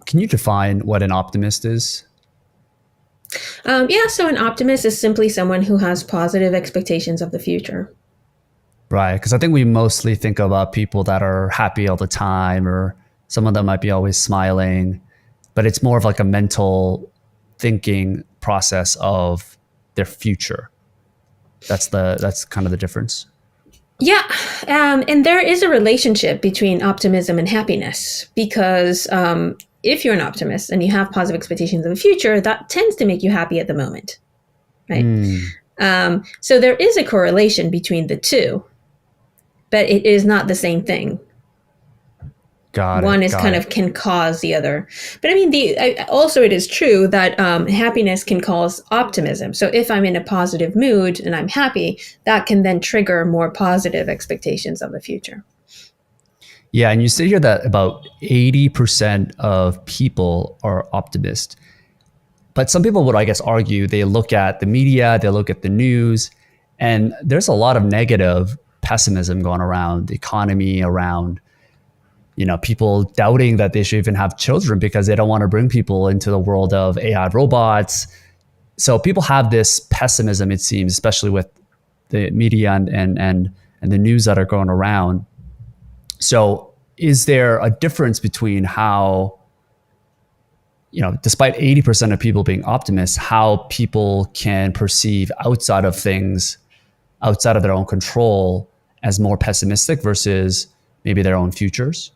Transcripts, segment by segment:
can you define what an optimist is? Yeah, so an optimist is simply someone who has positive expectations of the future. Right. Because I think we mostly think about people that are happy all the time, or some of them might be always smiling, but it's more of like a mental thinking process of their future. That's kind of the difference. Yeah, and there is a relationship between optimism and happiness because if you're an optimist and you have positive expectations of the future, that tends to make you happy at the moment, right? Mm, So there is a correlation between the two, but it is not the same thing. got One it. is Got kind it. of can cause the other. But I mean, also it is true that happiness can cause optimism. So if I'm in a positive mood and I'm happy, that can then trigger more positive expectations of the future. Yeah, and you say here that about 80% of people are optimists. But some people would, I guess, argue they look at the media, they look at the news, and there's a lot of negative pessimism going around the economy, around people doubting that they should even have children because they don't want to bring people into the world of AI robots. So people have this pessimism, it seems, especially with the media and the news that are going around. So is there a difference between how, despite 80% of people being optimists, how people can perceive outside of things, outside of their own control, as more pessimistic versus maybe their own futures?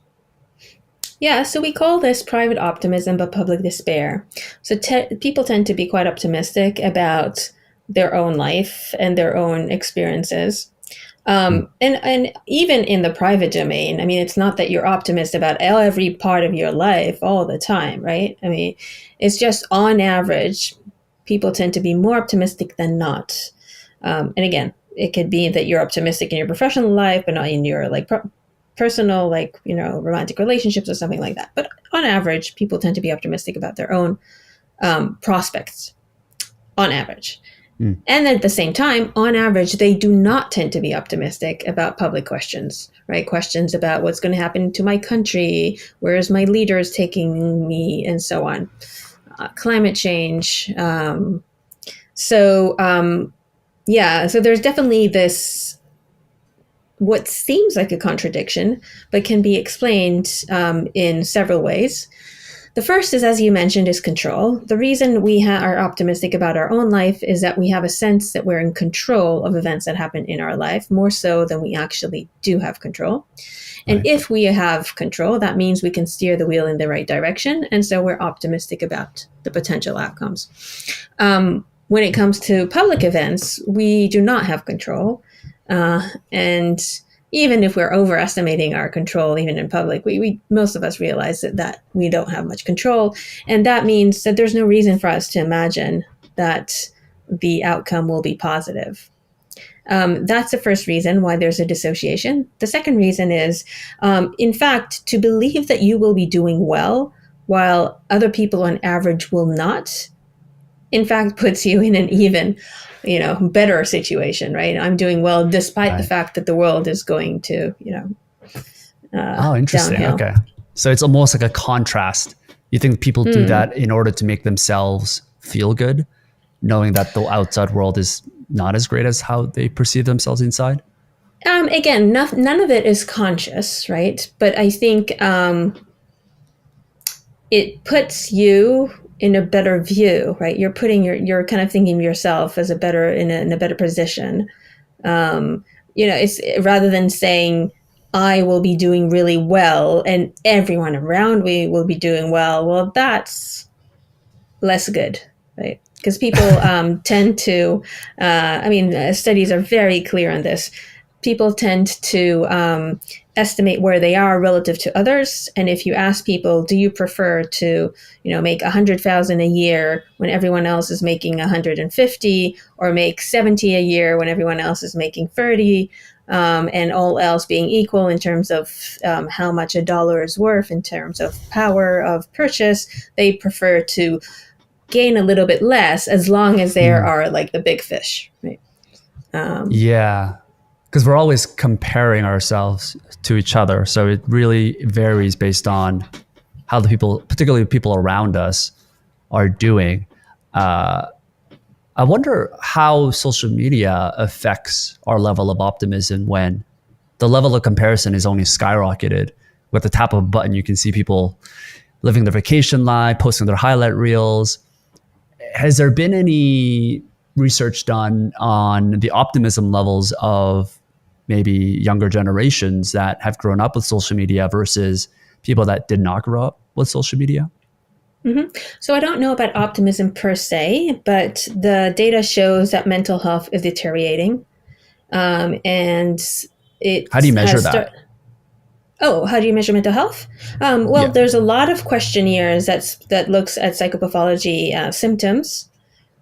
Yeah, so we call this private optimism but public despair. So people tend to be quite optimistic about their own life and their own experiences. And even in the private domain, I mean, it's not that you're optimist about every part of your life all the time, right? I mean, it's just on average, people tend to be more optimistic than not. And again, it could be that you're optimistic in your professional life, but not in your personal, romantic relationships or something like that. But on average, people tend to be optimistic about their own prospects. On average. Mm. And at the same time, on average, they do not tend to be optimistic about public questions, right? Questions about what's going to happen to my country, where is my leaders taking me, and so on. Climate change. So there's definitely this, what seems like a contradiction, but can be explained in several ways. The first is, as you mentioned, is control. The reason we are optimistic about our own life is that we have a sense that we're in control of events that happen in our life, more so than we actually do have control. And Right. if we have control, that means we can steer the wheel in the right direction. And so we're optimistic about the potential outcomes. When it comes to public events, we do not have control. And even if we're overestimating our control, even in public, we most of us realize that we don't have much control. And that means that there's no reason for us to imagine that the outcome will be positive. That's the first reason why there's a dissociation. The second reason is, in fact, to believe that you will be doing well while other people on average will not, in fact, puts you in an even better situation, right? I'm doing well despite the Right. fact that the world is going to, Oh, interesting. downhill. Okay. So it's almost like a contrast. You think people do Hmm. that in order to make themselves feel good, knowing that the outside world is not as great as how they perceive themselves inside? Again, none of it is conscious, right? But I think it puts you in a better view, right? You're kind of thinking of yourself as in a better position. It's rather than saying I will be doing really well and everyone around me will be doing well. Well, that's less good, right? Because people tend to, studies are very clear on this. People tend to estimate where they are relative to others. And if you ask people, do you prefer to, make 100,000 a year when everyone else is making 150, or make 70 a year when everyone else is making 30, and all else being equal in terms of how much a dollar is worth in terms of power of purchase, they prefer to gain a little bit less as long as there Mm. are like the big fish, right? Yeah. Because we're always comparing ourselves to each other. So it really varies based on how the people, particularly people around us, are doing. I wonder how social media affects our level of optimism when the level of comparison is only skyrocketed. With the tap of a button, you can see people living their vacation life, posting their highlight reels. Has there been any research done on the optimism levels of maybe younger generations that have grown up with social media versus people that did not grow up with social media? Hmm. So I don't know about optimism per se, but the data shows that mental health is deteriorating, and How do you it measure has started. that? Oh, how do you measure mental health? Well, Yeah. there's a lot of questionnaires that looks at psychopathology symptoms.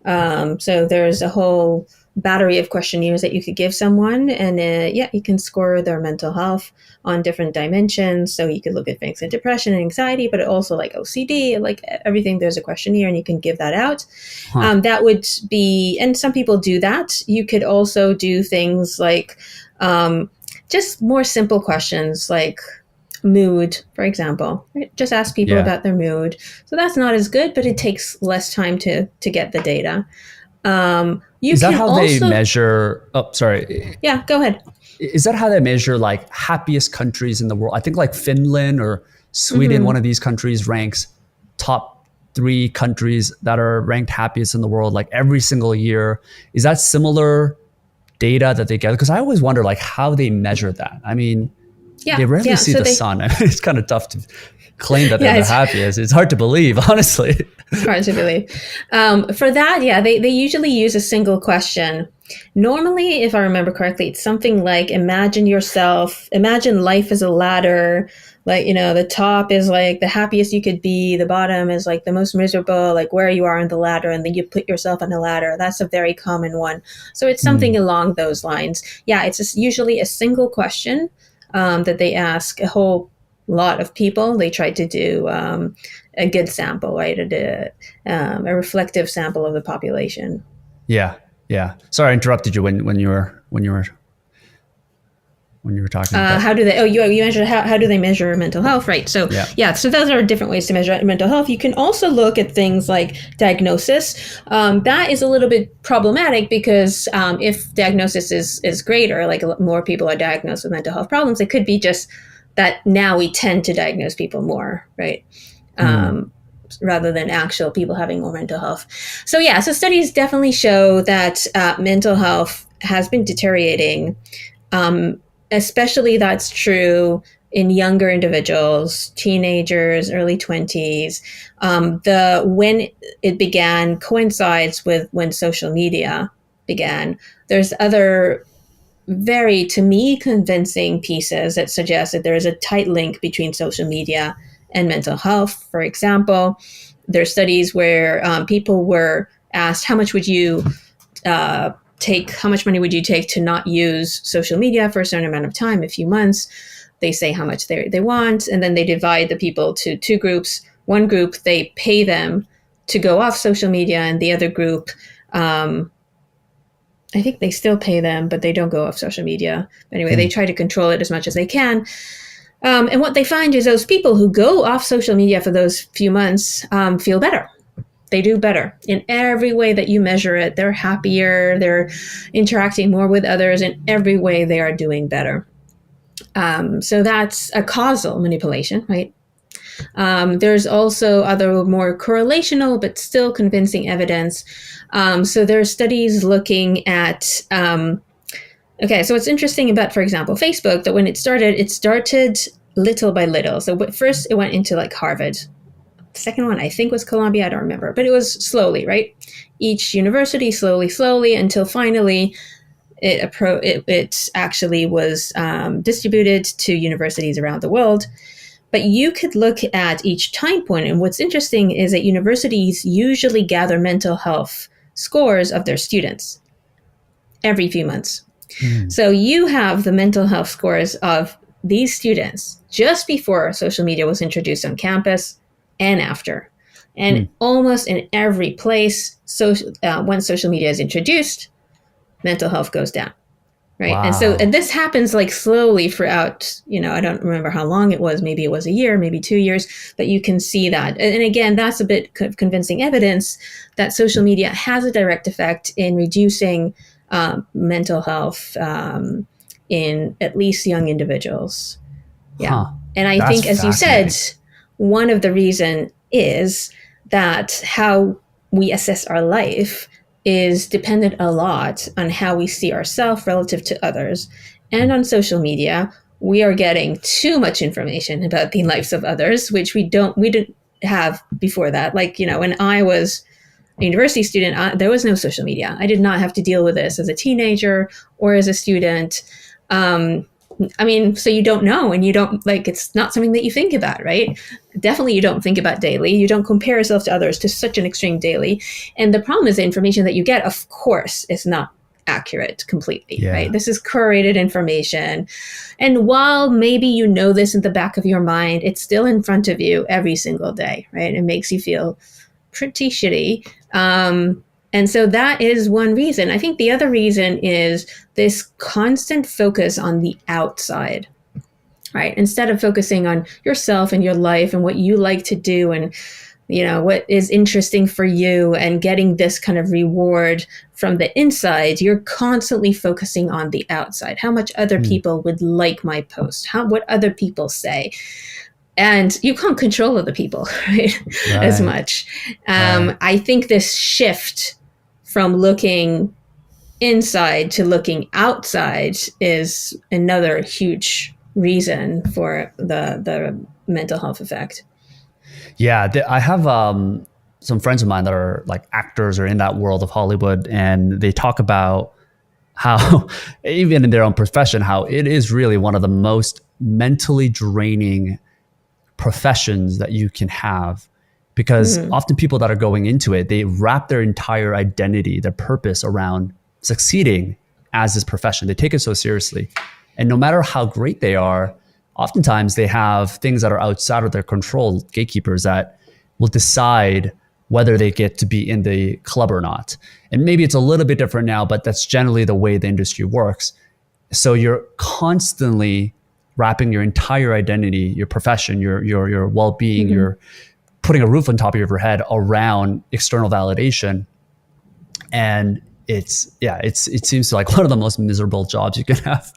So there's a whole battery of questionnaires that you could give someone, and yeah, you can score their mental health on different dimensions. So you could look at things like depression and anxiety, but also like OCD, like everything. There's a questionnaire, and you can give that out. Huh. That would be, and some people do that. You could also do things like just more simple questions like mood, for example. Right? Just ask people Yeah. about their mood. So that's not as good, but it takes less time to get the data. You Is that can how they also, measure? Oh, sorry. yeah, go ahead. Is that how they measure like happiest countries in the world? I think like Finland or Sweden, Hmm. one of these countries ranks top 3 countries that are ranked happiest in the world like every single year. Is that similar data that they get? Because I always wonder like how they measure that. I mean, they Yeah, rarely yeah. see So the they, sun. I mean, it's kind of tough to claim that they're yeah, the it's happiest. It's hard to believe, honestly. hard to believe. For that, yeah, they usually use a single question. Normally, if I remember correctly, it's something like imagine life as a ladder. Like, the top is like the happiest you could be, the bottom is like the most miserable, like where you are on the ladder, and then you put yourself on the ladder. That's a very common one. So it's something Hmm. along those lines. Yeah, it's just usually a single question that they ask a whole lot of people. They try to do a good sample, right? A reflective sample of the population. Yeah. Yeah. Sorry, I interrupted you when you were talking, but How do they? Oh, you measure how do they measure mental health? Right. So yeah. yeah. So those are different ways to measure mental health. You can also look at things like diagnosis. That is a little bit problematic because if diagnosis is greater, like more people are diagnosed with mental health problems, it could be just that now we tend to diagnose people more, right? Hmm. Um, rather than actual people having more mental health. So yeah, so studies definitely show that mental health has been deteriorating. Um, Especially that's true in younger individuals, teenagers, early 20s. The when it began coincides with when social media began. There's other very, to me, convincing pieces that suggest that there is a tight link between social media and mental health. For example, there are studies where people were asked, uh, how much money would you take to not use social media for a certain amount of time, a few months? They say how much they want, and then they divide the people to two groups. One group, they pay them to go off social media, and the other group, um, I think they still pay them, but they don't go off social media. Anyway, they Hmm. try to control it as much as they can. And what they find is those people who go off social media for those few months feel better. They do better in every way that you measure it. They're happier. They're interacting more with others. In every way, they are doing better. So that's a causal manipulation, right? There's also other more correlational but still convincing evidence. So there are studies looking at okay, so what's interesting about, for example, Facebook, that when it started little by little. So first it went into like Harvard. The second one, I think, was Columbia. I don't remember, but it was slowly, right? Each university, slowly, slowly, until finally it actually was distributed to universities around the world. But you could look at each time point, and what's interesting is that universities usually gather mental health scores of their students every few months. Hmm. So you have the mental health scores of these students just before social media was introduced on campus and after. And Hmm. almost in every place, once social media is introduced, mental health goes down. right? And Wow. this happens like slowly throughout, I don't remember how long it was. Maybe it was a year, maybe 2 years, but you can see that. And again, that's a bit convincing evidence that social media has a direct effect in reducing mental health in at least young individuals. Yeah. Huh. And I That's think, as you said, fascinating. one of the reason is that how we assess our life is dependent a lot on how we see ourselves relative to others. And on social media, we are getting too much information about the lives of others, which we didn't have before that. Like, when I was a university student, there was no social media. I did not have to deal with this as a teenager or as a student. So you don't know, and you don't, like, it's not something that you think about, right? Definitely you don't think about daily. You don't compare yourself to others to such an extreme daily. And the problem is the information that you get, of course, is not accurate completely, Yeah. right? This is curated information. And while maybe you know this in the back of your mind, it's still in front of you every single day, right? It makes you feel pretty shitty. And so that is one reason. I think the other reason is this constant focus on the outside, right? Instead of focusing on yourself and your life and what you like to do and, what is interesting for you and getting this kind of reward from the inside, you're constantly focusing on the outside. How much other people would like my post? What other people say? And you can't control other people, right? As Right. much. Right. I think this shift from looking inside to looking outside is another huge reason for the mental health effect. Yeah. I have some friends of mine that are like actors or in that world of Hollywood, and they talk about how, even in their own profession, how it is really one of the most mentally draining professions that you can have, because Mm-hmm. often people that are going into it, they wrap their entire identity, their purpose around succeeding as this profession. They take it so seriously. And no matter how great they are, oftentimes they have things that are outside of their control, gatekeepers that will decide whether they get to be in the club or not. And maybe it's a little bit different now, but that's generally the way the industry works. So you're constantly wrapping your entire identity, your profession, your well-being, Mm-hmm. you're putting a roof on top of your head around external validation. And it seems like one of the most miserable jobs you can have.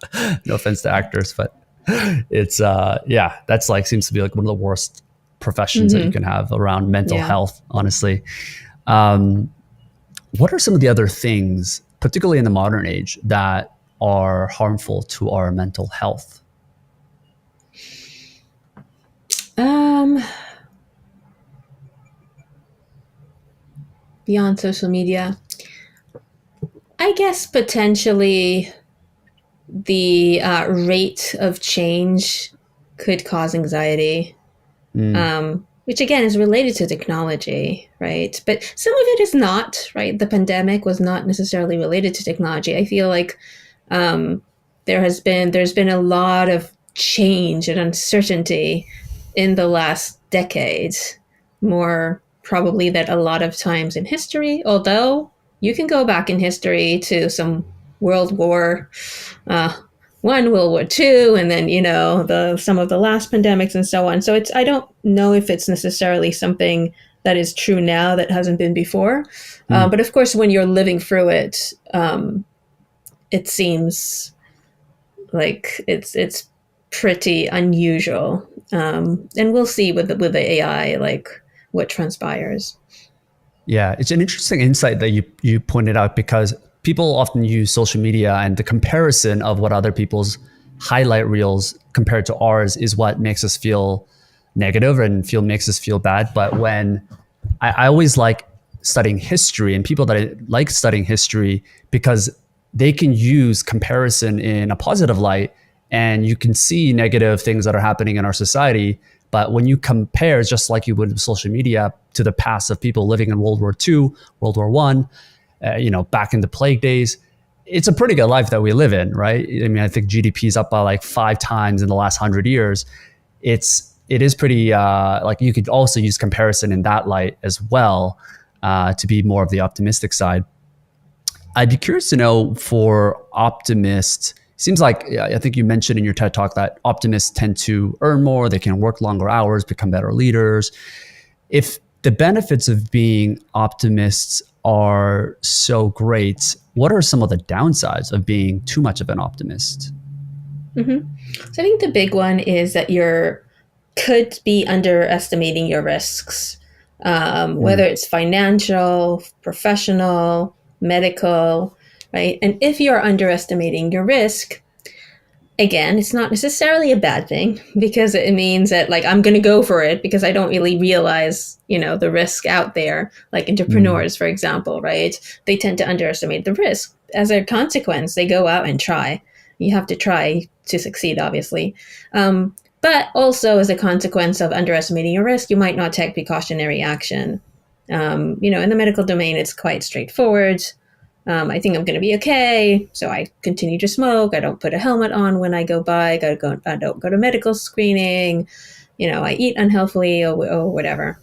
No offense to actors, but that's like seems to be like one of the worst professions that you Mm-hmm. can have around mental Yeah. health, honestly. Um, what are some of the other things, particularly in the modern age, that are harmful to our mental health? Um, Beyond social media, I guess potentially the rate of change could cause anxiety, Mm, which again is related to technology, right? But some of it is not, right? The pandemic was not necessarily related to technology. I feel like um, there's been a lot of change and uncertainty in the last decade, more probably than a lot of times in history. Although you can go back in history to some World War uh, One, World War Two, and then the some of the last pandemics and so on. So I don't know if it's necessarily something that is true now that hasn't been before. mm. But of course, when you're living through it, it seems like it's pretty unusual. And we'll see with the AI, like what transpires. Yeah, it's an interesting insight that you pointed out, because people often use social media and the comparison of what other people's highlight reels compared to ours is what makes us feel negative and makes us feel bad. But when I always like studying history, and people that like studying history, because they can use comparison in a positive light, and you can see negative things that are happening in our society. But when you compare, just like you would with social media, to the past of people living in World War II, World War One, back in the plague days, it's a pretty good life that we live in, right? I mean, I think GDP is up by like 5 times in the last 100 years. It is pretty like you could also use comparison in that light as well, to be more of the optimistic side. I'd be curious to know for optimists. Seems like I think you mentioned in your TED talk that optimists tend to earn more, they can work longer hours, become better leaders. If the benefits of being optimists are so great, what are some of the downsides of being too much of an optimist? Mm-hmm. So I think the big one is that you're could be underestimating your risks, whether Mm, it's financial, professional, medical, right? And if you're underestimating your risk, again, it's not necessarily a bad thing because it means that like I'm going to go for it because I don't really realize, the risk out there. Like mm, entrepreneurs, for example, right? They tend to underestimate the risk. As a consequence, they go out and try. You have to try to succeed, obviously. But also, as a consequence of underestimating your risk, you might not take precautionary action. In the medical domain, it's quite straightforward. I think I'm going to be okay. So I continue to smoke. I don't put a helmet on when I go bike. I don't go to medical screening. I eat unhealthily or whatever.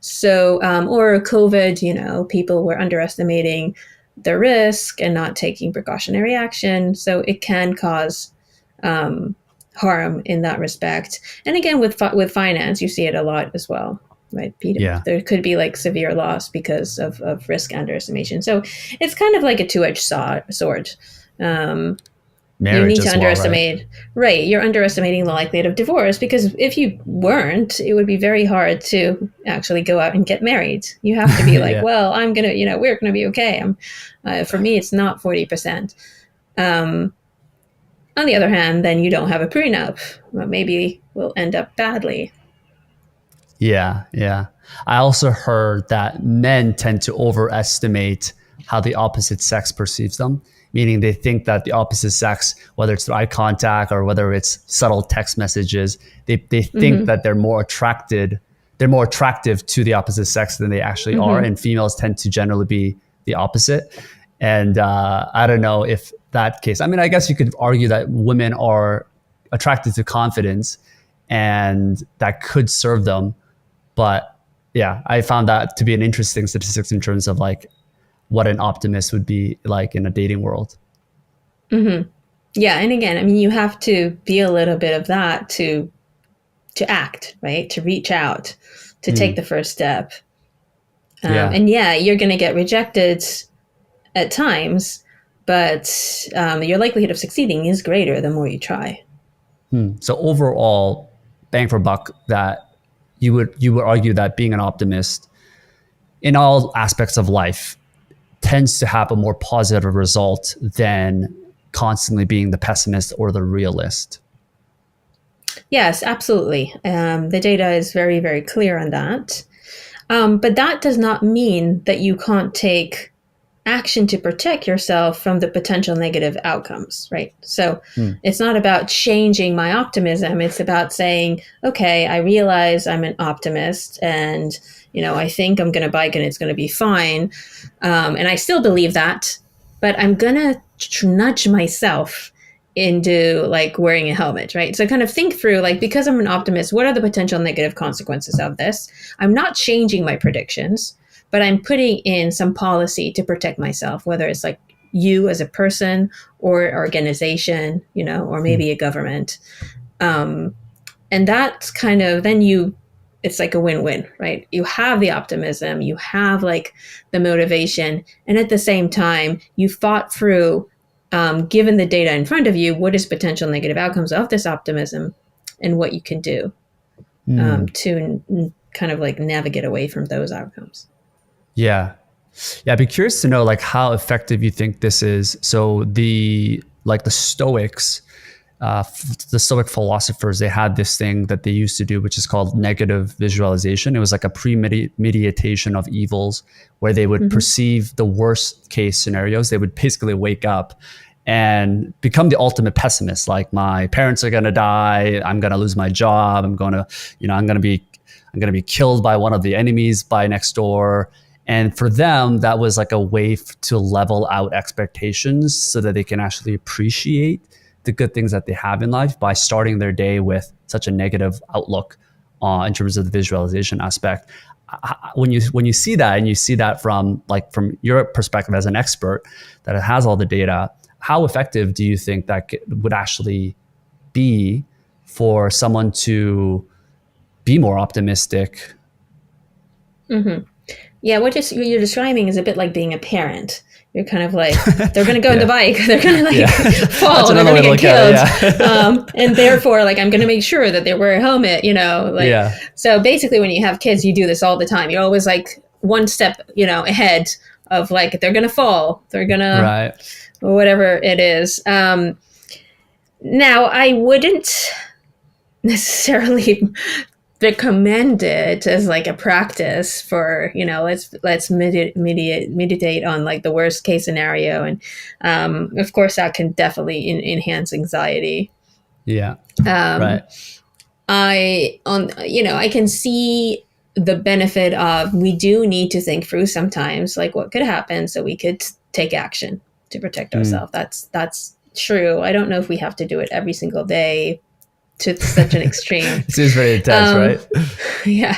So, or COVID, people were underestimating the risk and not taking precautionary action. So it can cause harm in that respect. And again, with finance, you see it a lot as well, right? yeah, There could be like severe loss because of risk underestimation. So it's kind of like a two-edged sword. You marriage need to as well, right? underestimate, right? You're underestimating the likelihood of divorce because if you weren't, it would be very hard to actually go out and get married. You have to be like, Yeah, well, we're gonna be okay. For me, it's not 40%. Um, on the other hand, then you don't have a prenup. Well, maybe we'll end up badly. yeah, yeah. I also heard that men tend to overestimate how the opposite sex perceives them, meaning they think that the opposite sex, whether it's through eye contact or whether it's subtle text messages, they think Mm-hmm. that they're more attractive to the opposite sex than they actually are. Mm-hmm. And females tend to generally be the opposite. And I don't know if that case, I mean, I guess you could argue that women are attracted to confidence and that could serve them. But yeah, I found that to be an interesting statistics in terms of like what an optimist would be like in a dating world. Mm-hmm. Yeah, and again, I mean, you have to be a little bit of that to act, right? To reach out, to take Mm, the first step. yeah. And yeah, you're going to get rejected at times, but your likelihood of succeeding is greater the more you try. So overall, bang for buck, that you would argue that being an optimist in all aspects of life tends to have a more positive result than constantly being the pessimist or the realist. Yes, absolutely. The data is very, very clear on that. But that does not mean that you can't take action to protect yourself from the potential negative outcomes, right? So Mm, it's not about changing my optimism. It's about saying, okay, I realize I'm an optimist and, I think I'm going to bike and it's going to be fine. And I still believe that, but I'm going to nudge myself into like wearing a helmet, right? So kind of think through like, because I'm an optimist, what are the potential negative consequences of this? I'm not changing my predictions, but I'm putting in some policy to protect myself, whether it's like you as a person or organization, or mm, maybe a government. Um, and that's kind of it's like a win-win, right? You have the optimism, you have like the motivation, and at the same time, you thought through, given the data in front of you, what is potential negative outcomes of this optimism, and what you can do mm. to kind of like navigate away from those outcomes. Yeah. Yeah, I'd be curious to know like how effective you think this is. So the Stoics, the Stoic philosophers, they had this thing that they used to do, which is called negative visualization. It was like a premeditation of evils, where they would Mm-hmm. perceive the worst case scenarios. They would basically wake up and become the ultimate pessimist. Like my parents are gonna die, I'm gonna lose my job, I'm gonna be killed by one of the enemies by next door. And for them, that was like a way to level out expectations so that they can actually appreciate the good things that they have in life by starting their day with such a negative outlook in terms of the visualization aspect. when you see that, and you see that from your perspective as an expert that has all the data, how effective do you think that would actually be for someone to be more optimistic? Mm-hmm. Yeah, what you're describing is a bit like being a parent. You're kind of like, they're going to go on the Yeah. bike, they're going to like Yeah. fall, That's they're another going way to to get look at it. killed. Yeah. And therefore, like, I'm going to make sure that they wear a helmet, like, Yeah. so basically when you have kids, you do this all the time. You're always like one step, ahead of like, they're going to fall, they're going to, Right. whatever it is. Now, I wouldn't necessarily recommend it as like a practice for let's meditate on like the worst case scenario, and of course that can definitely enhance anxiety. Yeah. um, Right. I can see the benefit of, we do need to think through sometimes like what could happen so we could take action to protect Mm. ourselves. That's true. I don't know if we have to do it every single day to such an extreme. It seems very intense, um, right? yeah,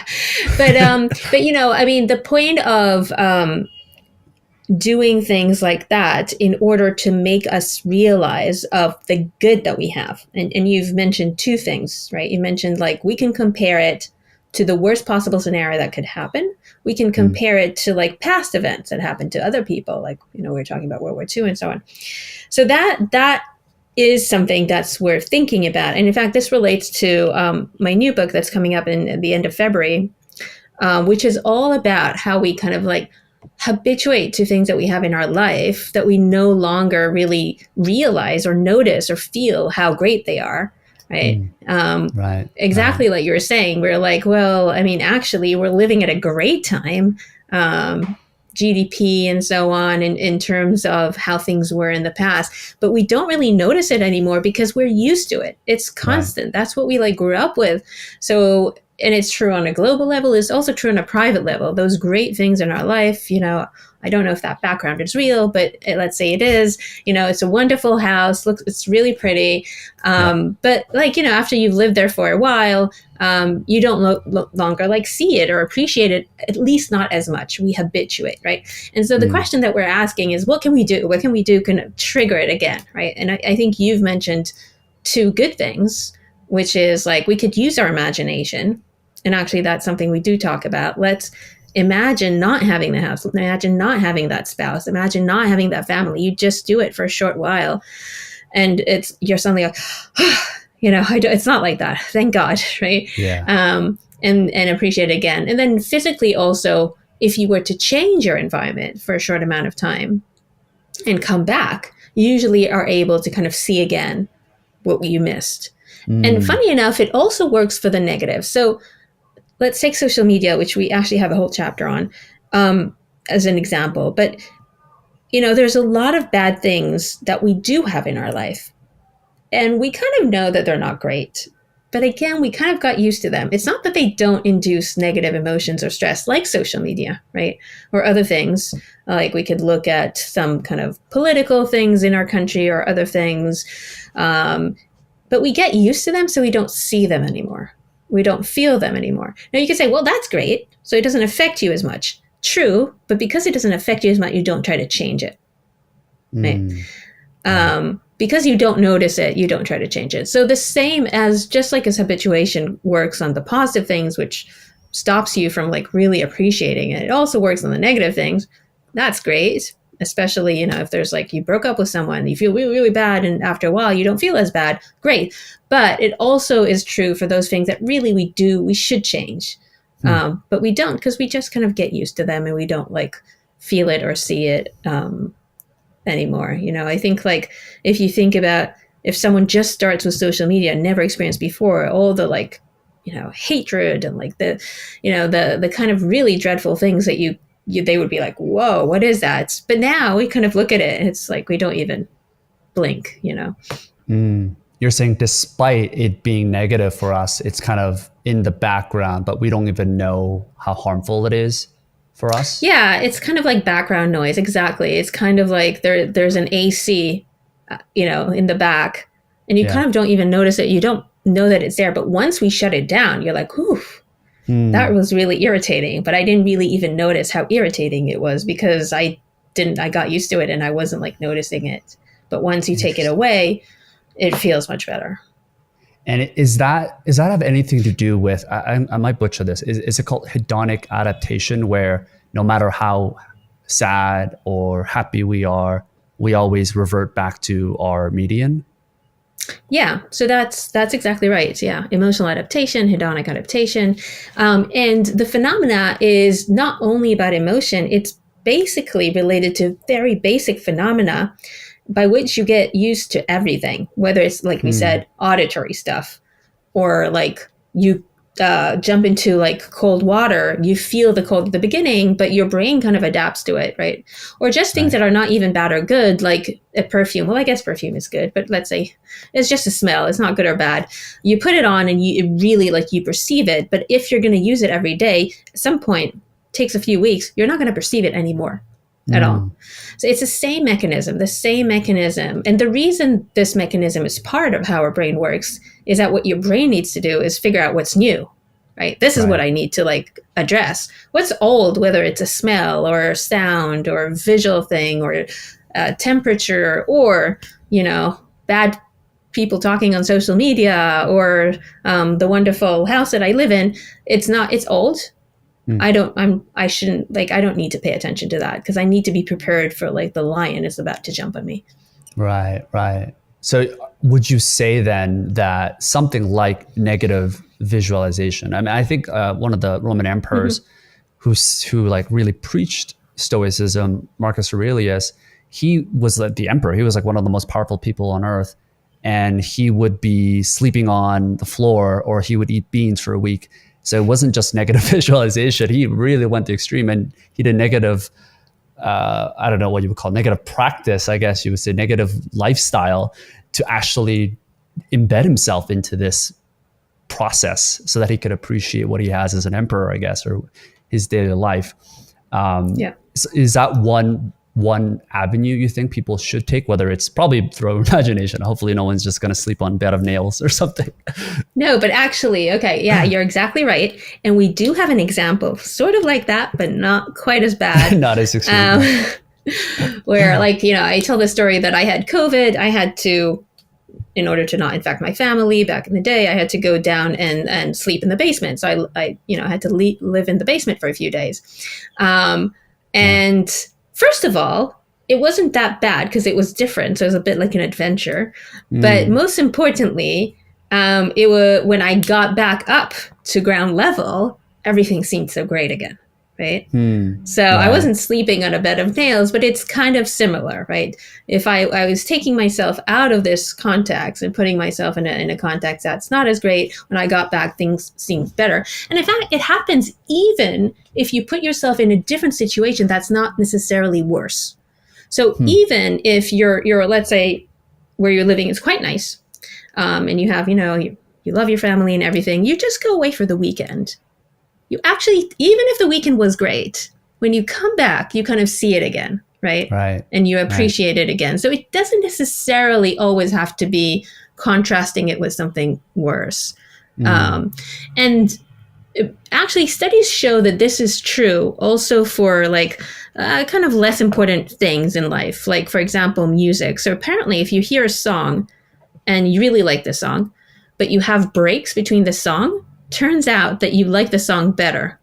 but I mean, the point of doing things like that in order to make us realize of the good that we have, and you've mentioned two things, right? You mentioned like we can compare it to the worst possible scenario that could happen. We can Mm. compare it to like past events that happened to other people, like we were talking about World War II and so on. So that is something that's worth thinking about. And in fact, this relates to my new book that's coming up in the end of February, which is all about how we kind of like habituate to things that we have in our life that we no longer really realize or notice or feel how great they are. Right. Right. Exactly. Right. Like you were saying, we're like, well, I mean, actually, we're living at a great time. GDP and so on in terms of how things were in the past, but we don't really notice it anymore because we're used to it. It's Right. constant. That's what we like grew up with. So, and it's true on a global level, it's also true on a private level. Those great things in our life, I don't know if that background is real, but let's say it is. It's a wonderful house. Looks, it's really pretty. Yeah. But like, after you've lived there for a while, you don't longer like see it or appreciate it, at least not as much. We habituate, right? And so the Mm. question that we're asking is, what can we do? What can we do kind of trigger it again, right? And I think you've mentioned two good things, which is like we could use our imagination. And actually, that's something we do talk about. Let's imagine not having the house, imagine not having that spouse, imagine not having that family. You just do it for a short while. And you're suddenly like, it's not like that. Thank God, right? Yeah. And appreciate it again. And then physically also, if you were to change your environment for a short amount of time and come back, you usually are able to kind of see again what you missed. And Mm. funny enough, it also works for the negative. So let's take social media, which we actually have a whole chapter on, as an example. But, there's a lot of bad things that we do have in our life. And we kind of know that they're not great. But again, we kind of got used to them. It's not that they don't induce negative emotions or stress like social media, right? Or other things. Like we could look at some kind of political things in our country or other things. But we get used to them, so we don't see them anymore. We don't feel them anymore. Now you can say, well, that's great. So it doesn't affect you as much. True, but because it doesn't affect you as much, you don't try to change it. Right? Mm. Right. Because you don't notice it, you don't try to change it. So the same as, just like as habituation works on the positive things, which stops you from like really appreciating it, it also works on the negative things. That's great. Especially, if there's like you broke up with someone, you feel really, really bad, and after a while you don't feel as bad. Great. But it also is true for those things that really we should change. But we don't, because we just kind of get used to them and we don't like feel it or see it anymore. I think like if you think about if someone just starts with social media, never experienced before, all the like, hatred and like the kind of really dreadful things that they would be like, whoa, what is that? But now we kind of look at it and it's like we don't even blink. Mm. You're saying despite it being negative for us, it's kind of in the background, but we don't even know how harmful it is for us. Yeah, it's kind of like background noise. Exactly. It's kind of like there's an AC, in the back, and you Yeah. kind of don't even notice it. You don't know that it's there. But once we shut it down, you're like, oof. That was really irritating, but I didn't really even notice how irritating it was because I got used to it and I wasn't like noticing it. But once you take it away, it feels much better. And is that have anything to do with, I might butcher this, is it called hedonic adaptation, where no matter how sad or happy we are, we always revert back to our median? Yeah, so that's exactly right. Yeah, emotional adaptation, hedonic adaptation, and the phenomena is not only about emotion. It's basically related to very basic phenomena by which you get used to everything, whether it's like we said, auditory stuff, or like you jump into like cold water, you feel the cold at the beginning, but your brain kind of adapts to it, right? Or just things that are not even bad or good, like a perfume. Well, I guess perfume is good, but let's say it's just a smell. It's not good or bad. You put it on and it really like you perceive it. But if you're going to use it every day, at some point, takes a few weeks, you're not going to perceive it anymore at all. So it's the same mechanism. And the reason this mechanism is part of how our brain works is that what your brain needs to do is figure out what's new, right? This is what I need to like address. What's old, whether it's a smell or a sound or a visual thing or temperature or, bad people talking on social media or the wonderful house that I live in. It's old. I don't need to pay attention to that because I need to be prepared for like the lion is about to jump on me. Right. So would you say then that something like negative visualization, I mean, I think one of the Roman emperors who like really preached Stoicism, Marcus Aurelius, he was like the emperor. He was like one of the most powerful people on earth. And he would be sleeping on the floor or he would eat beans for a week. So it wasn't just negative visualization. He really went to extreme and he did negative, I don't know what you would call negative practice, I guess you would say, negative lifestyle to actually embed himself into this process so that he could appreciate what he has as an emperor, I guess, or his daily life. Is that one avenue you think people should take, whether it's probably through imagination? Hopefully no one's just going to sleep on bed of nails or something. No, but actually, okay, yeah, you're exactly right. And we do have an example sort of like that, but not quite as bad. Not as extreme. Where like, I tell the story that I had COVID. I had to, in order to not infect my family back in the day, I had to go down and sleep in the basement. So I had to live in the basement for a few days. And first of all, it wasn't that bad because it was different. So it was a bit like an adventure. But most importantly, it was when I got back up to ground level, everything seemed so great again, right? I wasn't sleeping on a bed of nails, but it's kind of similar, right? If I was taking myself out of this context and putting myself in a context that's not as great, when I got back, things seemed better. And in fact, it happens even if you put yourself in a different situation that's not necessarily worse. So even if you're let's say where you're living is quite nice, and you have, you love your family and everything, you just go away for the weekend. You actually, even if the weekend was great, when you come back, you kind of see it again, right? And you appreciate it again. So it doesn't necessarily always have to be contrasting it with something worse. And actually, studies show that this is true also for like kind of less important things in life, like, for example, music. So apparently, if you hear a song and you really like the song, but you have breaks between the song, turns out that you like the song better.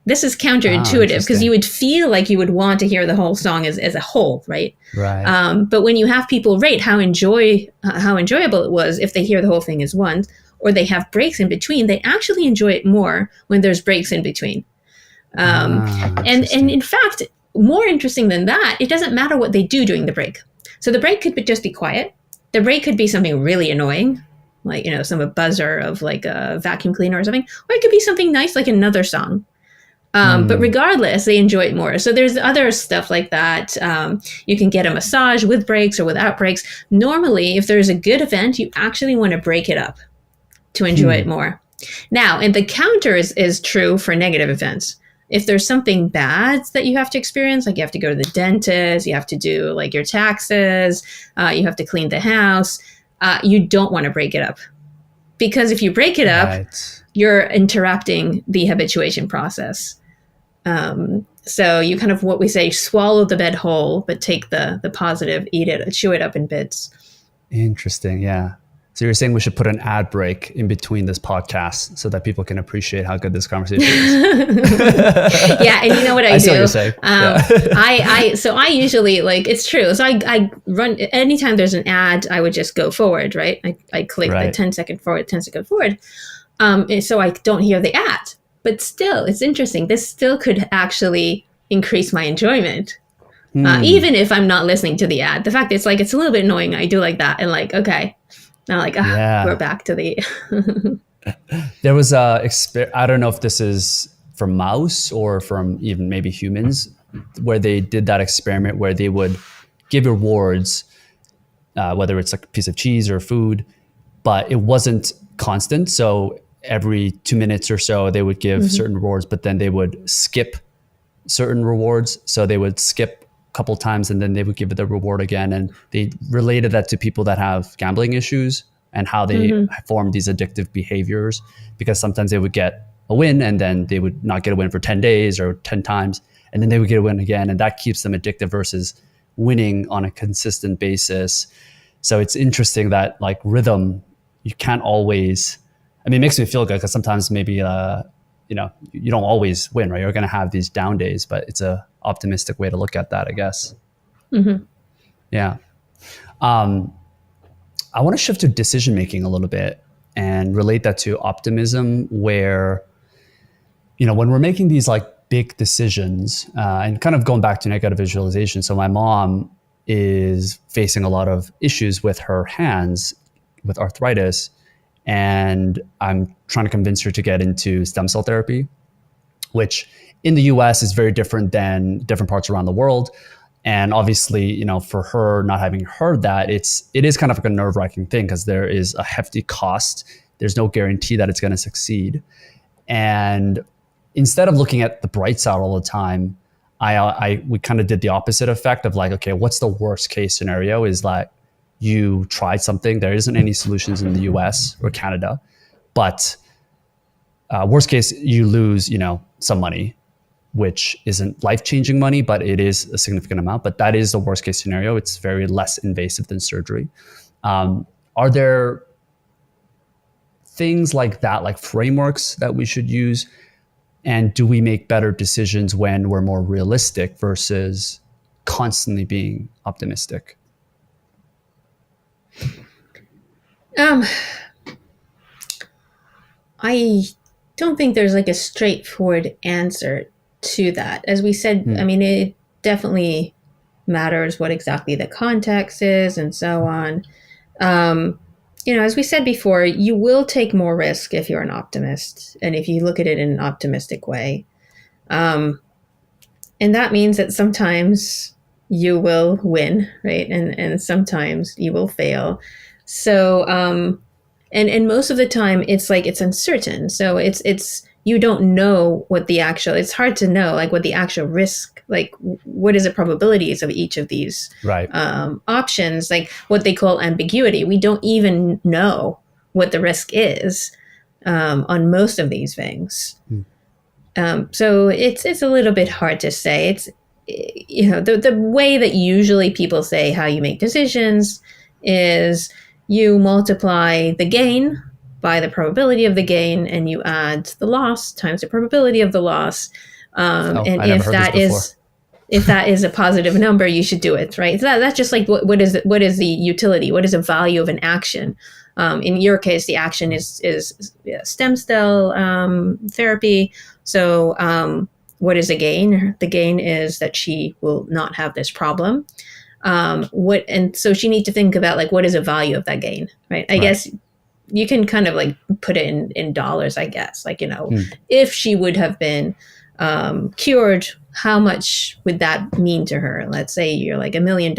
This is counterintuitive because you would feel like you would want to hear the whole song as a whole, right? But when you have people rate how enjoyable it was if they hear the whole thing as one, or they have breaks in between, they actually enjoy it more when there's breaks in between. And in fact, more interesting than that, it doesn't matter what they do during the break. So the break could just be quiet. The break could be something really annoying, like, some buzzer of like a vacuum cleaner or something, or it could be something nice like another song. But regardless, they enjoy it more. So there's other stuff like that. You can get a massage with breaks or without breaks. Normally, if there's a good event, you actually want to break it up to enjoy it more. Now, and the counter is true for negative events. If there's something bad that you have to experience, like you have to go to the dentist, you have to do like your taxes, you have to clean the house, you don't want to break it up. because if you break it up, Right. you're interrupting the habituation process. So you kind of, what we say, swallow the bed whole, but take the positive, eat it, chew it up in bits. Interesting. Yeah. So you're saying we should put an ad break in between this podcast so that people can appreciate how good this conversation is. Yeah, and you know what I I see do? what you're saying. Yeah. I usually, like, it's true. So I run, anytime there's an ad, I would just go forward, right? I click the Right. 10-second forward, 10-second forward. And so I don't hear the ad. But still, it's interesting. This still could actually increase my enjoyment. Even if I'm not listening to the ad. The fact it's like, it's a little bit annoying. I do like that. And like, okay. Now like, Yeah. we're back to the... There was I don't know if this is from mouse or from even maybe humans, where they did that experiment where they would give rewards, whether it's like a piece of cheese or food, but it wasn't constant. So every 2 minutes or so, they would give certain rewards, but then they would skip certain rewards. So they would skip a couple times and then they would give it the reward again. And they related that to people that have gambling issues and how they form these addictive behaviors, because sometimes they would get a win and then they would not get a win for 10 days or 10 times. And then they would get a win again. And that keeps them addictive versus winning on a consistent basis. So it's interesting that like rhythm, you can't always, I mean, it makes me feel good because sometimes maybe, you don't always win, right? You're going to have these down days, but it's a optimistic way to look at that, I guess. Yeah. I want to shift to decision-making a little bit and relate that to optimism, where, when we're making these like big decisions and kind of going back to negative visualization. So my mom is facing a lot of issues with her hands with arthritis, and I'm trying to convince her to get into stem cell therapy, which in the US is very different than different parts around the world. And obviously, for her not having heard that, it is kind of like a nerve-wracking thing because there is a hefty cost. There's no guarantee that it's going to succeed. And instead of looking at the bright side all the time, we kind of did the opposite effect of like, okay, what's the worst case scenario? Is like you tried something, there isn't any solutions in the US or Canada, but worst case, you lose, some money, which isn't life-changing money, but it is a significant amount. But that is the worst case scenario. It's very less invasive than surgery. Are there things like that, like frameworks that we should use? And do we make better decisions when we're more realistic versus constantly being optimistic? I don't think there's like a straightforward answer to that. As we said, I mean, it definitely matters what exactly the context is and so on. As we said before, you will take more risk if you're an optimist and if you look at it in an optimistic way. And that means that sometimes you will win, right? And sometimes you will fail. So, and most of the time it's like, it's uncertain. So it's, you don't know what the actual, it's hard to know like what the actual risk, like what is the probabilities of each of these Right. Options, like what they call ambiguity. We don't even know what the risk is on most of these things. So it's a little bit hard to say. It's, the way that usually people say how you make decisions is you multiply the gain by the probability of the gain, and you add the loss times the probability of the loss. And if that is a positive number, you should do it, right? So that's just like what is the utility? What is the value of an action? In your case, the action is stem cell therapy. So what is the gain? The gain is that she will not have this problem. And so she needs to think about like what is the value of that gain, right? I guess you can kind of like put it in dollars, I guess. Like, if she would have been cured, how much would that mean to her? Let's say you're like $1 million,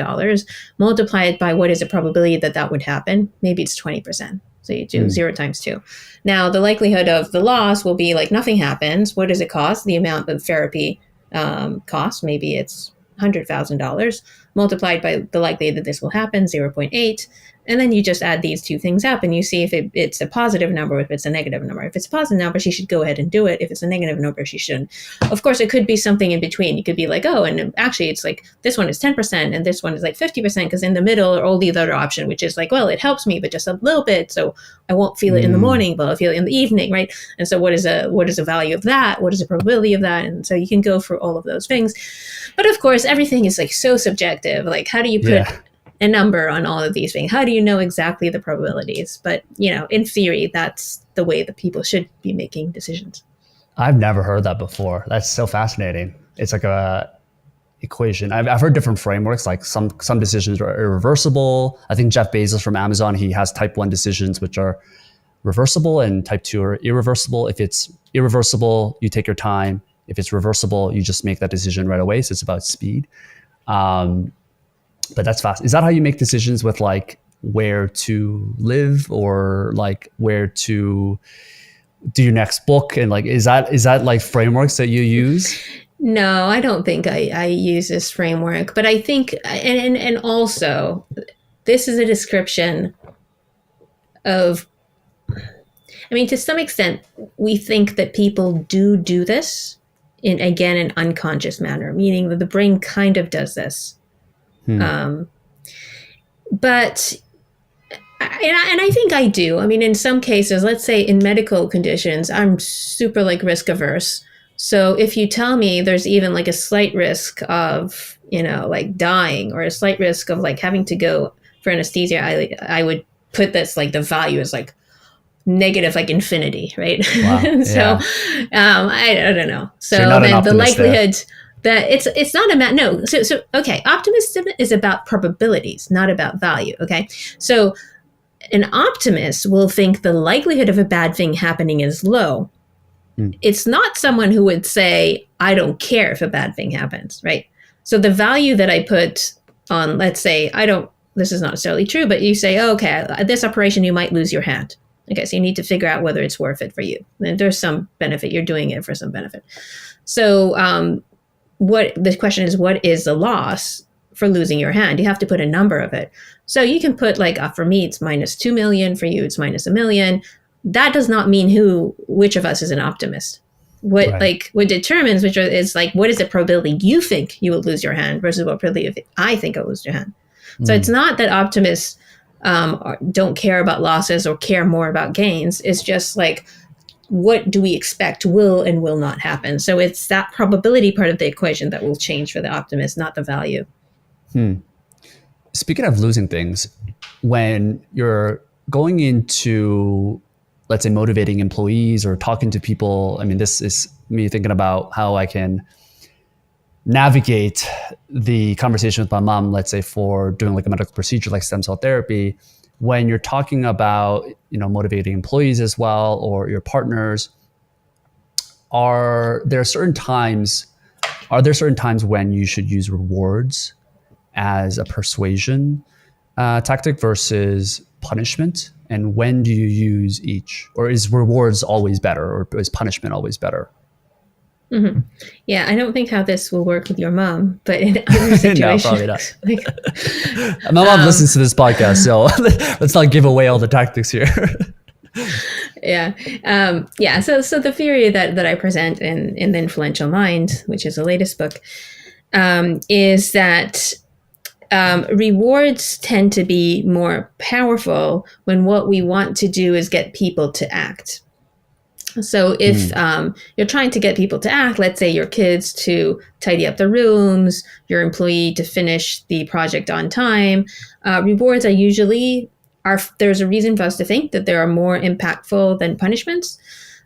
multiply it by what is the probability that would happen? Maybe it's 20%. So you do 0 times 2. Now, the likelihood of the loss will be like nothing happens. What does it cost? The amount of therapy costs, maybe it's $100,000 multiplied by the likelihood that this will happen, 0.8. And then you just add these two things up and you see if it's a positive number or if it's a negative number. If it's a positive number, she should go ahead and do it. If it's a negative number, she shouldn't. Of course, it could be something in between. You could be like, oh, and actually it's like this one is 10% and this one is like 50% because in the middle are all the other option, which is like, well, it helps me, but just a little bit. So I won't feel it in the morning, but I'll feel it in the evening, right? And so what is the value of that? What is the probability of that? And so you can go through all of those things. But of course, everything is like so subjective. Like, how do you put a number on all of these things? How do you know exactly the probabilities? But, in theory, that's the way that people should be making decisions. I've never heard that before. That's so fascinating. It's like a equation. I've heard different frameworks, like some decisions are irreversible. I think Jeff Bezos from Amazon, he has type 1 decisions, which are reversible, and type 2 are irreversible. If it's irreversible, you take your time. If it's reversible, you just make that decision right away. So it's about speed. But that's fast. Is that how you make decisions with like where to live or like where to do your next book? And like, is that like frameworks that you use? No, I don't think I use this framework, but I think, and also this is a description of, I mean, to some extent, we think that people do this in, again, an unconscious manner, meaning that the brain kind of does this. But I think I do. I mean, in some cases, let's say in medical conditions, I'm super like risk averse. So if you tell me there's even like a slight risk of, like dying or a slight risk of like having to go for anesthesia, I would put this like the value is like negative, like infinity, right? Wow. So I don't know. So then the likelihood that it's not about, no. So okay, optimism is about probabilities, not about value. Okay. So an optimist will think the likelihood of a bad thing happening is low. It's not someone who would say, I don't care if a bad thing happens, right? So the value that I put on, let's say, this is not necessarily true, but you say, oh, okay, at this operation, you might lose your hand. Okay, so you need to figure out whether it's worth it for you. And there's some benefit. You're doing it for some benefit. So what the question is, what is the loss for losing your hand? You have to put a number of it. So you can put like, for me, it's minus 2 million. For you, it's minus 1 million. That does not mean which of us is an optimist. What determines is like, what is the probability you think you will lose your hand versus what probability I think I'll lose your hand. So it's not that optimists don't care about losses or care more about gains. It's just like, what do we expect will and will not happen? So it's that probability part of the equation that will change for the optimist, not the value. Speaking of losing things, when you're going into, let's say, motivating employees or talking to people, I mean, this is me thinking about how I can navigate the conversation with my mom, let's say for doing like a medical procedure like stem cell therapy. When you're talking about, motivating employees as well, or your partners, are there certain times when you should use rewards as a persuasion tactic versus punishment? And when do you use each? Or is rewards always better, or is punishment always better? Mm-hmm. Yeah, I don't think how this will work with your mom, but in other situations, no, probably not. My mom listens to this podcast, so let's not give away all the tactics here. Yeah. So the theory that I present in The Influential Mind, which is the latest book, is that rewards tend to be more powerful when what we want to do is get people to act. So if you're trying to get people to act, let's say your kids to tidy up the rooms, your employee to finish the project on time, rewards are usually, there's a reason for us to think that they are more impactful than punishments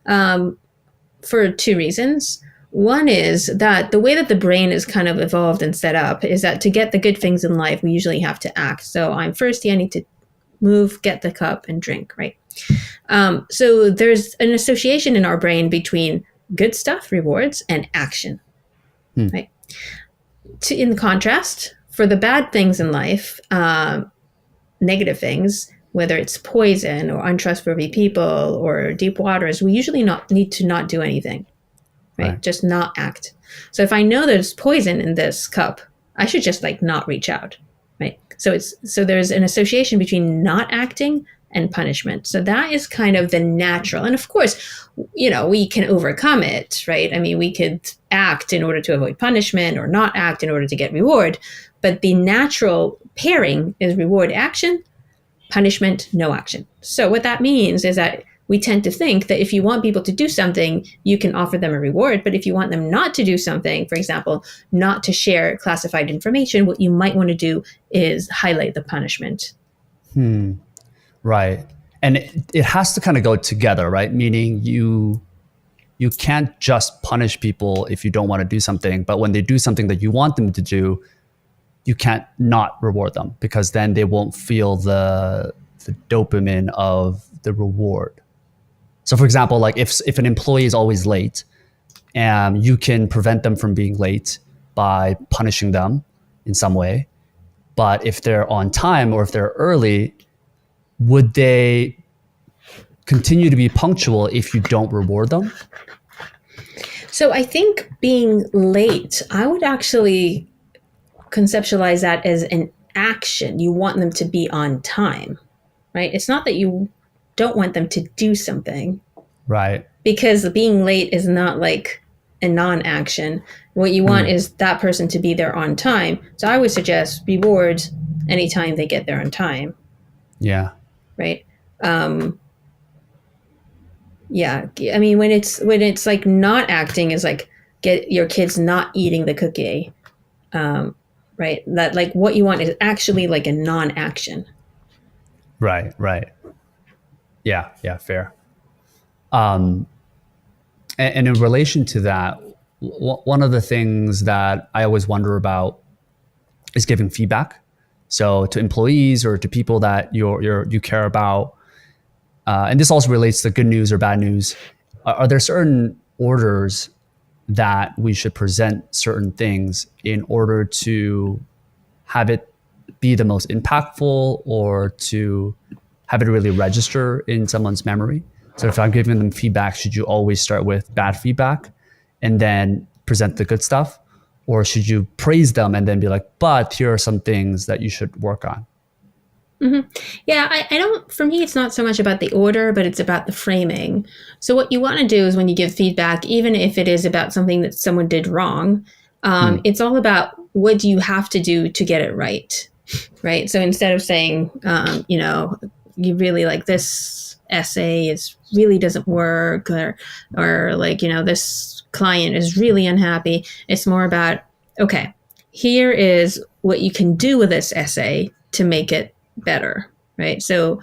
for two reasons. One is that the way that the brain is kind of evolved and set up is that to get the good things in life, we usually have to act. So I'm thirsty, I need to move, get the cup and drink, right? So there's an association in our brain between good stuff, rewards, and action, right? In contrast, for the bad things in life, negative things, whether it's poison or untrustworthy people or deep waters, we usually need to not do anything, right? Just not act. So if I know there's poison in this cup, I should just like not reach out, right? So there's an association between not acting and punishment. So that is kind of the natural. And of course, we can overcome it, right? I mean, we could act in order to avoid punishment or not act in order to get reward. But the natural pairing is reward action, punishment, no action. So what that means is that we tend to think that if you want people to do something, you can offer them a reward. But if you want them not to do something, for example, not to share classified information, what you might want to do is highlight the punishment. Right. And it has to kind of go together, right? Meaning you can't just punish people if you don't want to do something, but when they do something that you want them to do, you can't not reward them, because then they won't feel the dopamine of the reward. So for example, like if an employee is always late, you can prevent them from being late by punishing them in some way. But if they're on time or if they're early, would they continue to be punctual if you don't reward them? So I think being late, I would actually conceptualize that as an action. You want them to be on time, right? It's not that you don't want them to do something. Right. Because being late is not like a non-action. What you want is that person to be there on time. So I would suggest reward anytime they get there on time. Yeah. Right. Yeah. I mean, when it's like not acting is like get your kids not eating the cookie. Right. That like what you want is actually like a non-action. Right. Right. Yeah. Yeah. Fair. And in relation to that, one of the things that I always wonder about is giving feedback. So to employees or to people that you care about, and this also relates to good news or bad news. Are there certain orders that we should present certain things in order to have it be the most impactful or to have it really register in someone's memory? So if I'm giving them feedback, should you always start with bad feedback and then present the good stuff? Or should you praise them and then be like, but here are some things that you should work on? Mm-hmm. Yeah, I don't, for me, it's not so much about the order, but it's about the framing. So what you want to do is when you give feedback, even if it is about something that someone did wrong, it's all about what do you have to do to get it right? Right. So instead of saying, you really like this essay is really doesn't work or like, this client is really unhappy. It's more about, okay, here is what you can do with this essay to make it better, right? So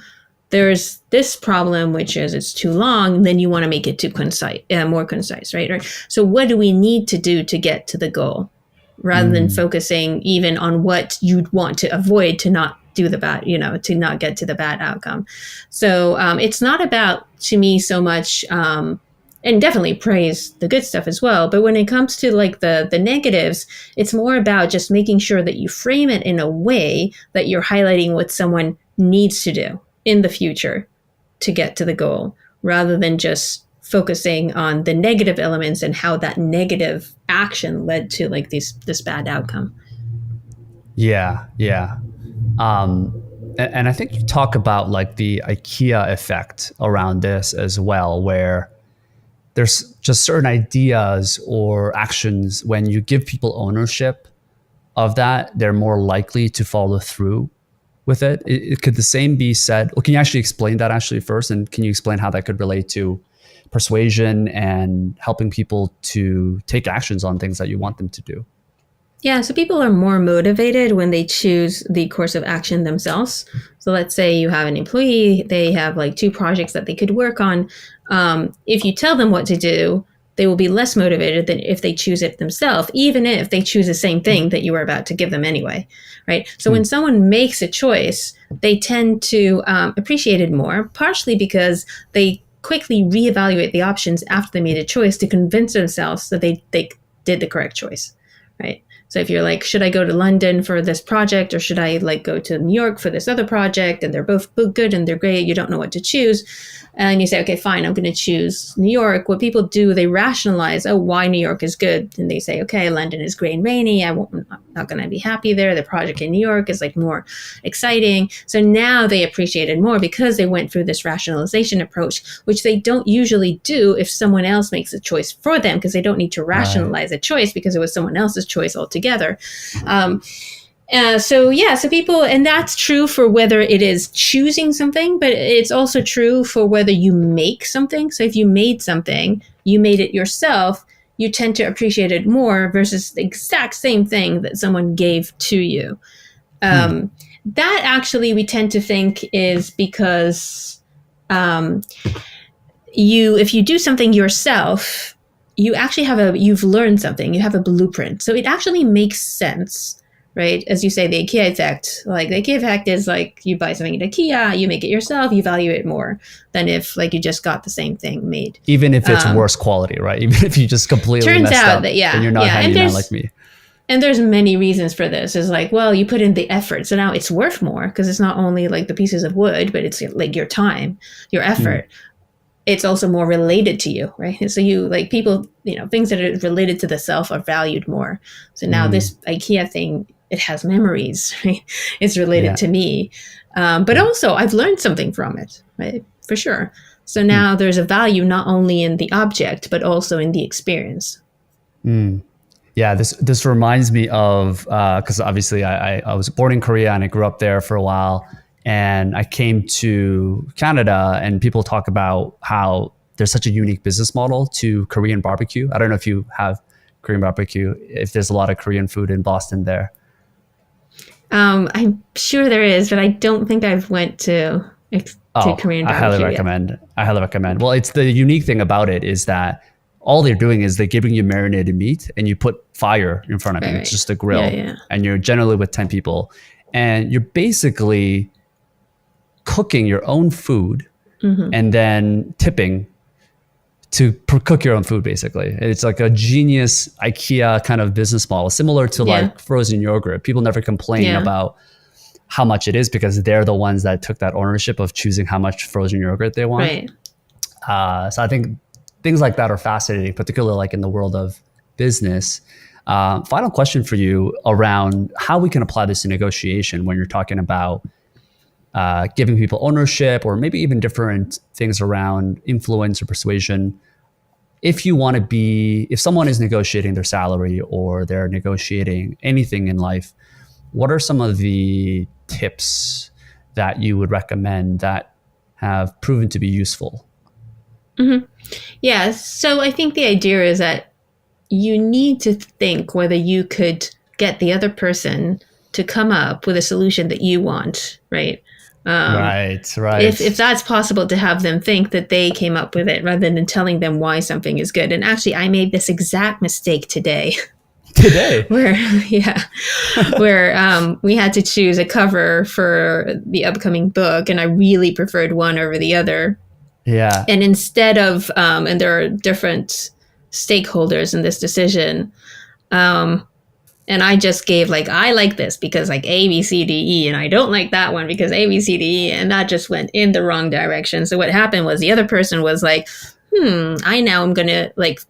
there's this problem, which is it's too long, then you want to make it too concise, more concise, right? So what do we need to do to get to the goal rather than focusing even on what you'd want to avoid to not do the bad, to not get to the bad outcome. So it's not about, to me, so much, and definitely praise the good stuff as well. But when it comes to like the negatives, it's more about just making sure that you frame it in a way that you're highlighting what someone needs to do in the future to get to the goal, rather than just focusing on the negative elements and how that negative action led to like this bad outcome. Yeah. Yeah. And I think you talk about like the IKEA effect around this as well, where there's just certain ideas or actions when you give people ownership of that, they're more likely to follow through with it. Could the same be said? Well, can you actually explain that actually first? And can you explain how that could relate to persuasion and helping people to take actions on things that you want them to do? Yeah, so people are more motivated when they choose the course of action themselves. So let's say you have an employee, they have like 2 projects that they could work on. If you tell them what to do, they will be less motivated than if they choose it themselves, even if they choose the same thing that you were about to give them anyway, right? So when someone makes a choice, they tend to appreciate it more, partially because they quickly reevaluate the options after they made a choice to convince themselves that they did the correct choice. right? So if you're like, should I go to London for this project, or should I like go to New York for this other project? And they're both good and they're great. You don't know what to choose. And you say, okay, fine, I'm going to choose New York. What people do, they rationalize, oh, why New York is good. And they say, okay, London is gray and rainy. I'm not going to be happy there. The project in New York is like more exciting. So now they appreciate it more because they went through this rationalization approach, which they don't usually do if someone else makes a choice for them, because they don't need to rationalize a choice because it was someone else's choice altogether. So people, and that's true for whether it is choosing something, but it's also true for whether you make something. So if you made something, you made it yourself, you tend to appreciate it more versus the exact same thing that someone gave to you. That actually we tend to think is because if you do something yourself, you actually you've learned something, you have a blueprint. So it actually makes sense, right? As you say, the IKEA effect, like the IKEA effect is like you buy something at IKEA, you make it yourself, you value it more than if like you just got the same thing made. Even if it's worse quality, right? Even if you just completely messed up, then you're not handyman like me. And there's many reasons for this. It's like, well, you put in the effort, so now it's worth more because it's not only like the pieces of wood, but it's like your time, your effort. It's also more related to you, right? So you like people, things that are related to the self are valued more. So now this IKEA thing, it has memories, right? It's related to me. But also I've learned something from it, right? For sure. So now there's a value not only in the object, but also in the experience. Yeah, this reminds me of, because obviously I was born in Korea and I grew up there for a while. And I came to Canada and people talk about how there's such a unique business model to Korean barbecue. I don't know if you have Korean barbecue, if there's a lot of Korean food in Boston there. I'm sure there is, but I don't think I've went to Korean barbecue. I highly recommend. Well, it's the unique thing about it is that all they're doing is they're giving you marinated meat and you put fire in front of you. It's just a grill. And you're generally with 10 people. And you're basically cooking your own food and then tipping to cook your own food, basically. It's like a genius IKEA kind of business model, similar to like frozen yogurt. People never complain about how much it is because they're the ones that took that ownership of choosing how much frozen yogurt they want. So I think things like that are fascinating, particularly like in the world of business. Final question for you around how we can apply this to negotiation when you're talking about giving people ownership or maybe even different things around influence or persuasion. If someone is negotiating their salary or they're negotiating anything in life, what are some of the tips that you would recommend that have proven to be useful? Yeah, so I think the idea is that you need to think whether you could get the other person to come up with a solution that you want, right? Right. If that's possible, to have them think that they came up with it rather than telling them why something is good. And actually, I made this exact mistake today. where we had to choose a cover for the upcoming book, and I really preferred one over the other. Yeah. And instead of, and there are different stakeholders in this decision, and I just gave like, I like this because like A, B, C, D, E, and I don't like that one because A, B, C, D, E, and that just went in the wrong direction. So what happened was the other person was like, I now am going to like,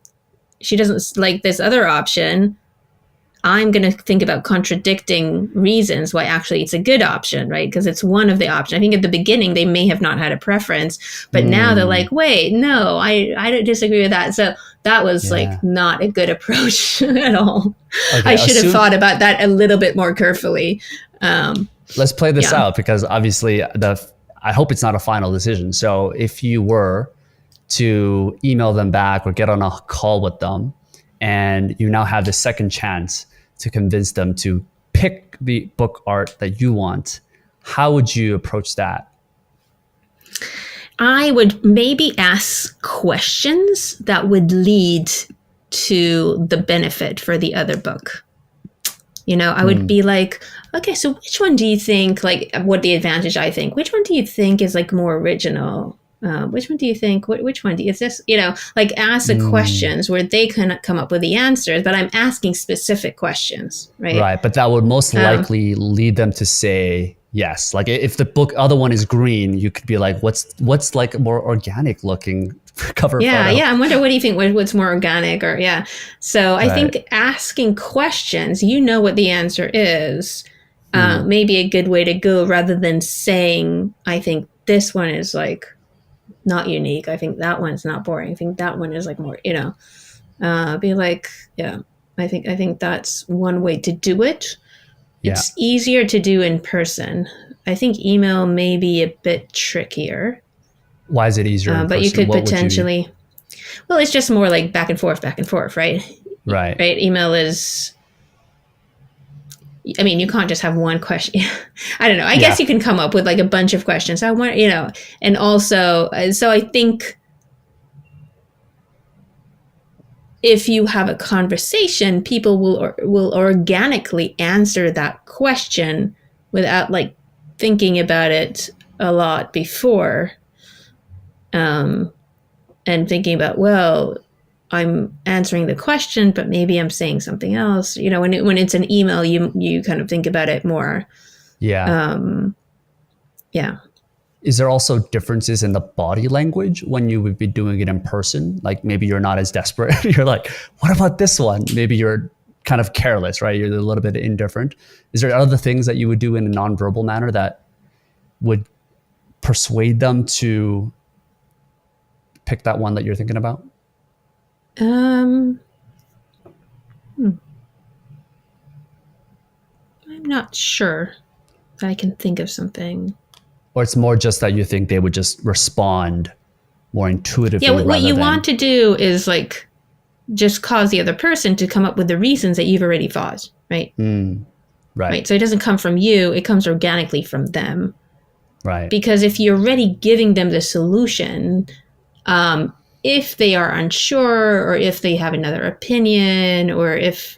she doesn't like this other option. I'm going to think about contradicting reasons why actually it's a good option, right? Because it's one of the options. I think at the beginning, they may have not had a preference, but now they're like, wait, no, I don't disagree with that. So that was like not a good approach at all. Okay, I should have thought about that a little bit more carefully. Let's play this out because obviously I hope it's not a final decision. So if you were to email them back or get on a call with them, and you now have the second chance to convince them to pick the book art that you want, how would you approach that? I would maybe ask questions that would lead to the benefit for the other book. I would be like, okay, so which one do you think, like what the advantage I think, which one do you think is like more original? which one do you think? Which one do you, is this? Like ask the Mm, questions where they can come up with the answers, but I'm asking specific questions, right? right. But that would most Um, likely lead them to say yes. Like if the book other one is green, you could be like, what's like a more organic looking cover yeah, photo? yeah. I wonder what do you think? What's more organic, or yeah. So I Right. think asking questions, what the answer is, Mm, maybe a good way to go rather than saying, I think this one is like not unique. I think that one's not boring. I think that one is like more, be like, yeah, I think that's one way to do it. yeah. It's easier to do in person. I think email may be a bit trickier, Why is it easier in but you person? could What would you? potentially. Well, it's just more like back and forth, right? Right. Right. Email is. I mean, you can't just have one question. I don't know. I guess Yeah. you can come up with like a bunch of questions. I want, and also, so I think if you have a conversation, people will organically answer that question without like thinking about it a lot before, um, and thinking about, well, I'm answering the question, but maybe I'm saying something else. When it's an email, you kind of think about it more. Yeah. Um, yeah. Is there also differences in the body language when you would be doing it in person? Like maybe you're not as desperate. You're like, what about this one? Maybe you're kind of careless, right? You're a little bit indifferent. Is there other things that you would do in a nonverbal manner that would persuade them to pick that one that you're thinking about? Um, hmm, I'm not sure that I can think of something. Or it's more just that you think they would just respond more Yeah, intuitively what rather you than, want to do is like just cause the other person to come up with the reasons that you've already thought, right? right, Right. So it doesn't come from you; it comes organically from them. right. Because if you're already giving them the solution, if they are unsure or if they have another opinion or if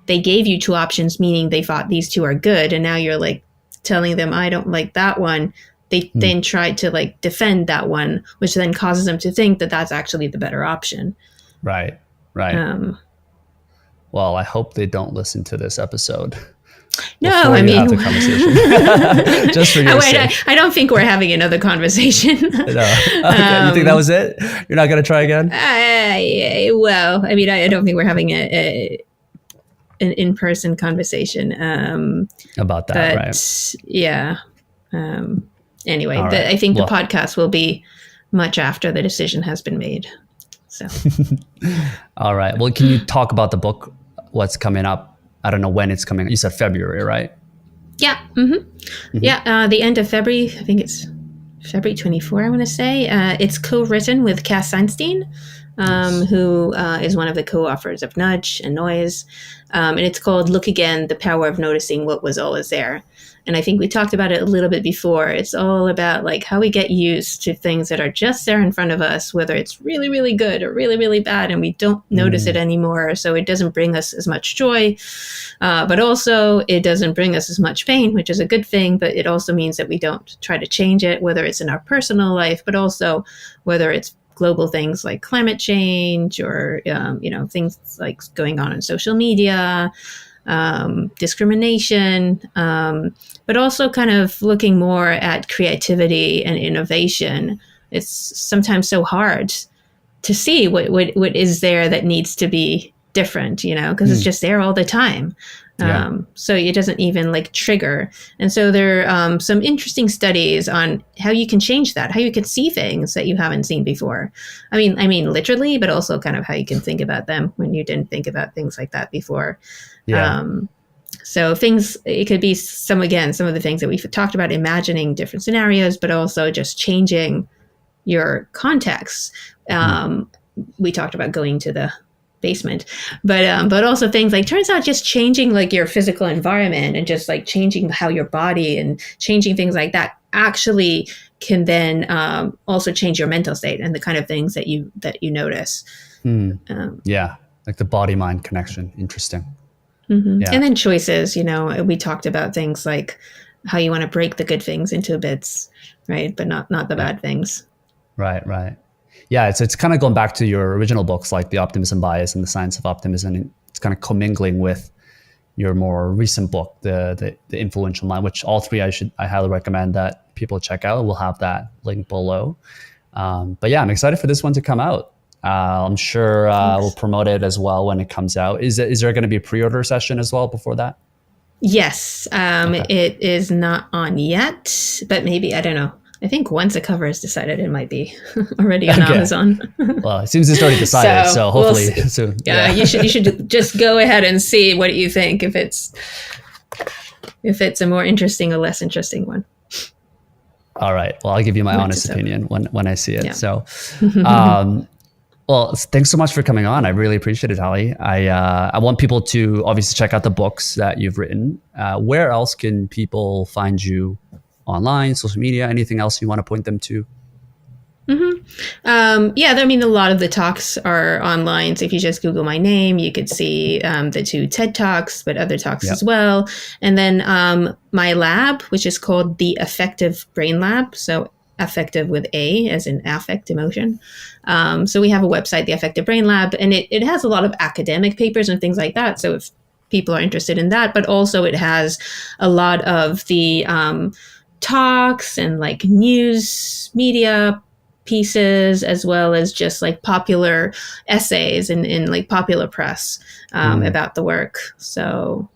they gave you two options meaning they thought these two are good and now you're like telling them I don't like that one, they Hmm. then try to like defend that one, which then causes them to think that that's actually the better option. Right, right. um, Well, I hope they don't listen to this episode no, before I you have mean, the conversation, just for your sake. I don't think we're having another conversation. No. Okay. You think that um, was it? You're not going to try again well, I mean, I don't think we're having an in-person conversation. about that, right? But yeah. Um, anyway, All right. I think the Well, podcast will be much after the decision has been made. So all right. Well, can you talk about the book? What's coming up? I don't know when it's coming. You said February, right? yeah, Mm-hmm. yeah. The end of February. I think it's February 24. I want to say it's co-written with Cass Sunstein, Nice. who is one of the co-authors of Nudge and Noise, and it's called "Look Again: The Power of Noticing What Was Always There." And I think we talked about it a little bit before. It's all about like how we get used to things that are just there in front of us, whether it's really, really good or really, really bad, and we don't notice it Mm, anymore. So it doesn't bring us as much joy, but also it doesn't bring us as much pain, which is a good thing. But it also means that we don't try to change it, whether it's in our personal life, but also whether it's global things like climate change or things like going on in social media, discrimination, but also kind of looking more at creativity and innovation. It's sometimes so hard to see what is there that needs to be different, because it's mm, just there all the time. yeah. So it doesn't even like trigger. And so there are some interesting studies on how you can change that, how you can see things that you haven't seen before. I mean, literally, but also kind of how you can think about them when you didn't think about things like that before. Yeah. Um, so things, it could be some of the things that we've talked about, imagining different scenarios, but also just changing your context. Mm, We talked about going to the basement, but also things like turns out just changing like your physical environment and just like changing how your body and changing things like that actually can then also change your mental state and the kind of things that you notice. mm, Um, yeah. Like the body mind connection. Interesting. And Yeah. then choices, we talked about things like how you want to break the good things into bits, right? But not the Yeah. bad things. Right, right. Yeah, it's kind of going back to your original books, like The Optimism Bias and The Science of Optimism. And it's kind of commingling with your more recent book, the Influential Mind, which all three I highly recommend that people check out. We'll have that link below. But yeah, I'm excited for this one to come out. I'm sure we'll Thanks. promote it as well when it comes out. Is there going to be a pre-order session as well before that? Yes, Okay. it is not on yet, but maybe I don't know. I think once a cover is decided, it might be already on Okay. Amazon. Well, it seems it's already decided, so We'll hopefully see. soon. Yeah, Yeah. you should just go ahead and see what you think if it's a more interesting or less interesting one. All right. Well, I'll give you my Once honest it's over. opinion when I see it. Yeah. So, well, thanks so much for coming on. I really appreciate it, Ali. I want people to obviously check out the books that you've written. Where else can people find you online, social media, anything else you want to point them to? Yeah, I mean, a lot of the talks are online. So if you just Google my name, you could see the two TED Talks, but other talks Yeah. as well. And then my lab, which is called the Affective Brain Lab. So affective with A, as in affect, emotion. So we have a website, the Affective Brain Lab, and it has a lot of academic papers and things like that. So if people are interested in that, but also it has a lot of the talks and like news media pieces, as well as just like popular essays in like popular press Mm. about the work. So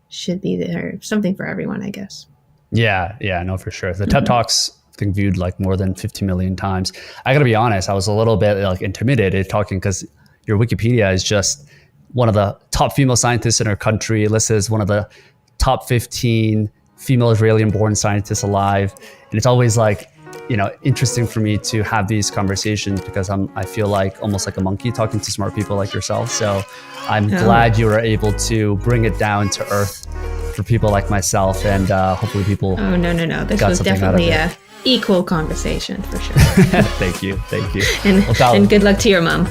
should be there something for everyone, I guess. Yeah, yeah, no, for sure. The TED Talks, I think, viewed like more than 50 million times. I got to be honest, I was a little bit like intimidated talking because your Wikipedia is just one of the top female scientists in our country, listed as one of the top 15 female Israeli-born scientists alive. And it's always like, interesting for me to have these conversations because I feel like almost like a monkey talking to smart people like yourself. So I'm Oh, glad you were able to bring it down to earth for people like myself, and hopefully people oh no, no, no. This got was something out of definitely it. a equal conversation for sure. Thank you. And Well, Tal, and good luck to your mom.